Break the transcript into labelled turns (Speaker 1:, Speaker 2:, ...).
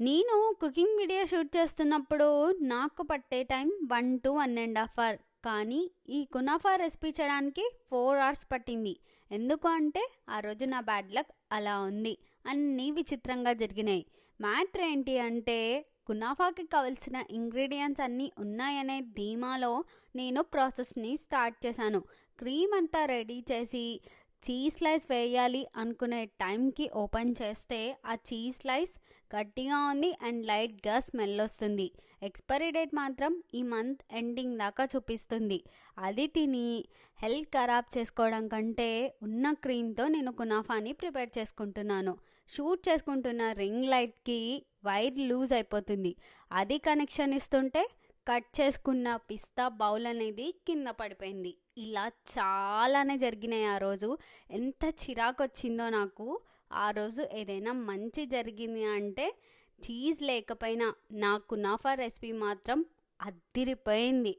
Speaker 1: నేను cooking video shoot చేస్తున్నప్పుడు నాకు పట్టే టైం 1 to 1.5 అవర్. కానీ ఈ కునాఫా రెసిపీ చేయడానికి 4 అవర్స్ పట్టింది. ఎందుకు అంటే ఆ రోజు నా బ్యాడ్ లక్ అలా ఉంది. అన్నీ విచిత్రంగా జరిగినాయి. మ్యాటర్ ఏంటి అంటే కునాఫాకి కావలసిన ఇంగ్రీడియంట్స్ అన్నీ ఉన్నాయనే ధీమాలో నేను ప్రాసెస్ని స్టార్ట్ చేశాను. క్రీమ్ అంతా రెడీ చేసి చీజ్ స్లైస్ వేయాలి అనుకునే టైంకి ఓపెన్ చేస్తే ఆ చీజ్ స్లైస్ గట్టిగా ఉంది అండ్ లైట్గా స్మెల్ వస్తుంది. ఎక్స్పైరీ డేట్ మాత్రం ఈ మంత్ ఎండింగ్ దాకా చూపిస్తుంది. అది తిని హెల్త్ ఖరాబ్ చేసుకోవడం కంటే ఉన్న క్రీమ్తో నేను కునాఫాని ప్రిపేర్ చేసుకుంటున్నాను. షూట్ చేసుకుంటున్న రింగ్ లైట్కి వైర్ లూజ్ అయిపోతుంది. అది కనెక్షన్ ఇస్తుంటే కట్ చేసుకున్న పిస్తా బౌల్ అనేది కింద పడిపోయింది. ఇలా చాలానే జరిగినాయి ఆ రోజు. ఎంత చిరాకు వచ్చిందో నాకు. ఆ రోజు ఏదైనా మంచి జరిగింది అంటే చీజ్ లేకపోయినా నా కునాఫా రెసిపీ మాత్రం అద్దిరిపోయింది.